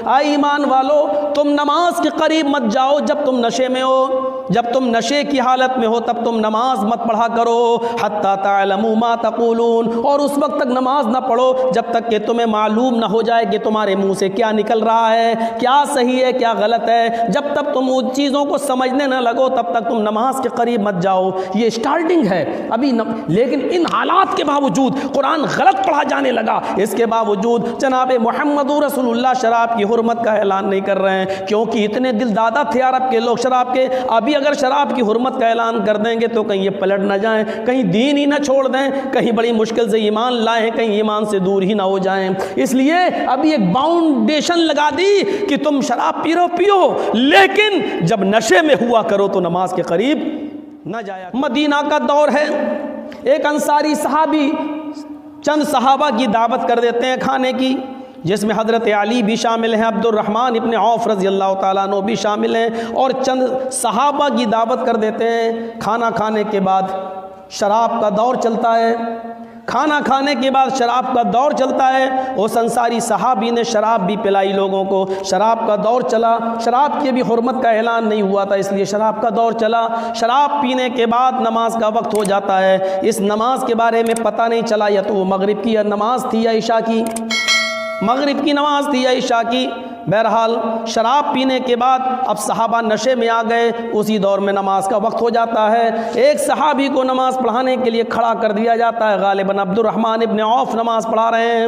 اے ایمان والو تم نماز کے قریب مت جاؤ جب تم نشے میں ہو، جب تم نشے کی حالت میں ہو تب تم نماز مت پڑھا کرو، حتی تعلموا ما تقولون، اور اس وقت تک نماز نہ پڑھو جب تک کہ تمہیں معلوم نہ ہو جائے کہ تمہارے منہ سے کیا نکل رہا ہے، کیا صحیح ہے کیا غلط ہے۔ جب تک تم ان چیزوں کو سمجھنے نہ لگو تب تک تم نماز کے قریب مت جاؤ۔ یہ سٹارٹنگ ہے ابھی لیکن ان حالات کے باوجود قرآن غلط پڑھا جانے لگا، اس کے باوجود جناب محمد رسول اللہ شراب کی حرمت کا اعلان نہیں کر رہے ہیں، کیونکہ اتنے دل دادا تھے عرب کے لوگ شراب کے۔ ابھی اگر شراب کی حرمت کا اعلان کر دیں گے تو کہیں یہ پلٹ نہ جائیں، کہیں دین ہی نہ چھوڑ دیں، کہیں بڑی مشکل سے ایمان لائیں، کہیں ایمان سے دور ہی نہ ہو جائیں۔ اس لیے ابھی ایک باؤنڈیشن لگا دی کہ تم شراب پیو لیکن جب نشے میں ہوا کرو تو نماز کے قریب نہ جایا۔ مدینہ کا دور ہے، ایک انصاری صحابی چند صحابہ کی دعوت کر دیتے ہیں کھانے کی، جس میں حضرت علی بھی شامل ہیں، عبد الرحمن ابن عوف رضی اللہ تعالیٰ عنہ بھی شامل ہیں، اور چند صحابہ کی دعوت کر دیتے ہیں۔ کھانا کھانے کے بعد شراب کا دور چلتا ہے، کھانا کھانے کے بعد شراب کا دور چلتا ہے۔ اس انصاری صحابی نے شراب بھی پلائی لوگوں کو، شراب کا دور چلا، شراب کی بھی حرمت کا اعلان نہیں ہوا تھا اس لیے شراب کا دور چلا۔ شراب پینے کے بعد نماز کا وقت ہو جاتا ہے، اس نماز کے بارے میں پتہ نہیں چلا یا تو وہ مغرب کی نماز تھی یا عشاء کی، مغرب کی نماز تھی یا عشاء کی۔ بہرحال شراب پینے کے بعد اب صحابہ نشے میں آ گئے، اسی دور میں نماز کا وقت ہو جاتا ہے۔ ایک صحابی کو نماز پڑھانے کے لیے کھڑا کر دیا جاتا ہے، غالباً عبد الرحمن ابن عوف نماز پڑھا رہے ہیں۔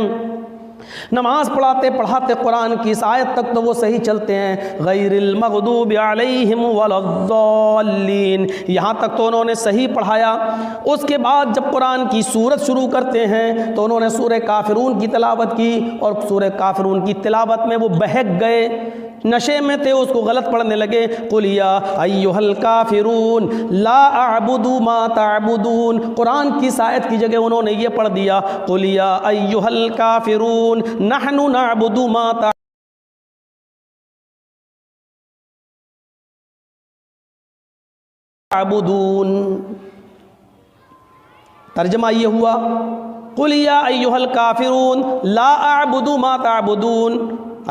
نماز پڑھاتے پڑھاتے قرآن کی اس آیت تک تو وہ صحیح چلتے ہیں، غیر المغضوب علیہم ولا الضالین، یہاں تک تو انہوں نے صحیح پڑھایا۔ اس کے بعد جب قرآن کی سورت شروع کرتے ہیں تو انہوں نے سورہ کافرون کی تلاوت کی، اور سورہ کافرون کی تلاوت میں وہ بہک گئے، نشے میں تھے، اس کو غلط پڑھنے لگے۔ قل یا ایھا الکافرون لا اعبد ما تعبدون، قرآن کی آیت کی جگہ انہوں نے یہ پڑھ دیا، قل یا ایھا الکافرون نحن نعبد ما تعبدون۔ ترجمہ یہ ہوا، قل یا ایھا الکافرون لا اعبد ما تعبدون،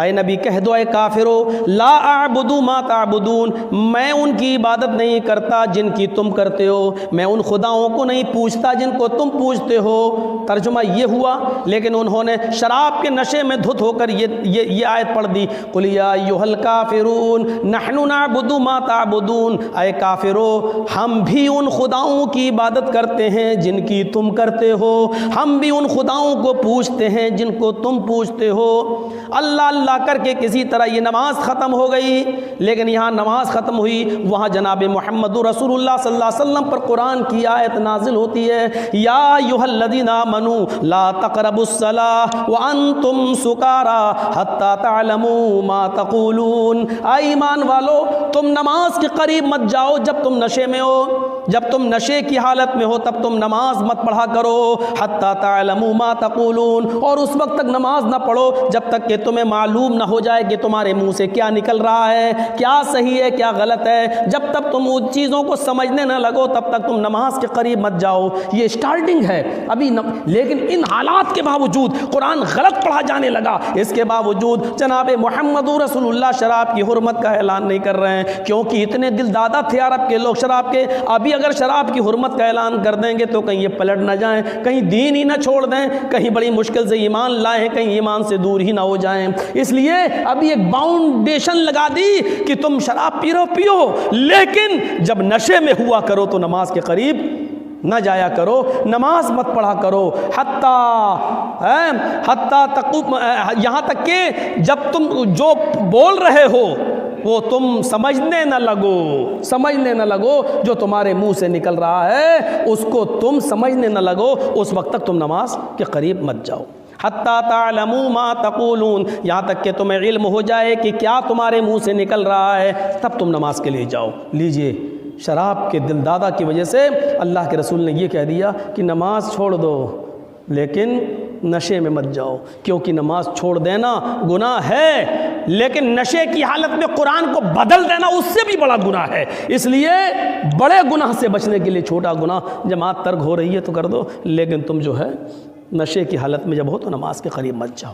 اے نبی کہہ دو اے کافرو، لا اعبد ما تعبدون، میں ان کی عبادت نہیں کرتا جن کی تم کرتے ہو، میں ان خداؤں کو نہیں پوجتا جن کو تم پوجتے ہو۔ ترجمہ یہ ہوا، لیکن انہوں نے شراب کے نشے میں دھت ہو کر یہ آیت پڑھ دی، قل یا ایھا الکافرون نحن نعبد ما تعبدون، اے کافرو ہم بھی ان خداؤں کی عبادت کرتے ہیں جن کی تم کرتے ہو، ہم بھی ان خداؤں کو پوجتے ہیں جن کو تم پوجتے ہو۔ اللہ کر کے کسی طرح یہ نماز ختم ہو گئی، لیکن یہاں نماز ختم ہوئی، وہاں جناب محمد رسول اللہ صلی اللہ علیہ وسلم پر قرآن کی آیت نازل ہوتی ہے، یا ایھا الذین آمنوا لا تقربوا الصلاۃ وانتم سکارا حتی تعلموا ما تقولون، اے ایمان والو تم نماز کے قریب مت جاؤ جب تم نشے میں ہو، جب تم نشے کی حالت میں ہو تب تم نماز مت پڑھا کرو، حتی تعلموا ما تقولون، اور اس وقت تک نماز نہ پڑھو جب تک کہ تمہیں معلوم نہ ہو جائے کہ تمہارے منہ سے کیا نکل رہا ہے، کیا صحیح ہے کیا غلط ہے۔ جب تک تم ان چیزوں کو سمجھنے نہ لگو تب تک تم نماز کے قریب مت جاؤ۔ یہ سٹارٹنگ ہے ابھی لیکن ان حالات کے باوجود قرآن غلط پڑھا جانے لگا، اس کے باوجود جناب محمد رسول اللہ شراب کی حرمت کا اعلان نہیں کر رہے ہیں، کیونکہ اتنے دل دادا تھے عرب کے لوگ شراب کے۔ ابھی اگر شراب کی حرمت کا اعلان کر دیں گے تو کہیں یہ پلٹ نہ جائیں، کہیں دین ہی نہ چھوڑ دیں، کہیں بڑی مشکل سے ایمان لائیں، کہیں ایمان سے دور ہی نہ ہو جائیں۔ اس لیے ابھی ایک باؤنڈیشن لگا دی کہ تم شراب پیو لیکن جب نشے میں ہوا کرو تو نماز کے قریب نہ جایا کرو، نماز مت پڑھا کرو، یہاں تک کہ جب تم جو بول رہے ہو وہ تم سمجھنے نہ لگو، جو تمہارے منہ سے نکل رہا ہے اس کو تم سمجھنے نہ لگو، اس وقت تک تم نماز کے قریب مت جاؤ۔ حتی تعلموا ما تقولون، یہاں تک کہ تمہیں علم ہو جائے کہ کیا تمہارے منہ سے نکل رہا ہے، تب تم نماز کے لیے جاؤ۔ لیجئے شراب کے دل دادا کی وجہ سے اللہ کے رسول نے یہ کہہ دیا کہ نماز چھوڑ دو لیکن نشے میں مت جاؤ، کیونکہ نماز چھوڑ دینا گناہ ہے، لیکن نشے کی حالت میں قرآن کو بدل دینا اس سے بھی بڑا گناہ ہے۔ اس لیے بڑے گناہ سے بچنے کے لیے چھوٹا گناہ جماعت ترک ہو رہی ہے تو کر دو، لیکن تم جو ہے نشے کی حالت میں جب ہو تو نماز کے قریب مت جاؤ۔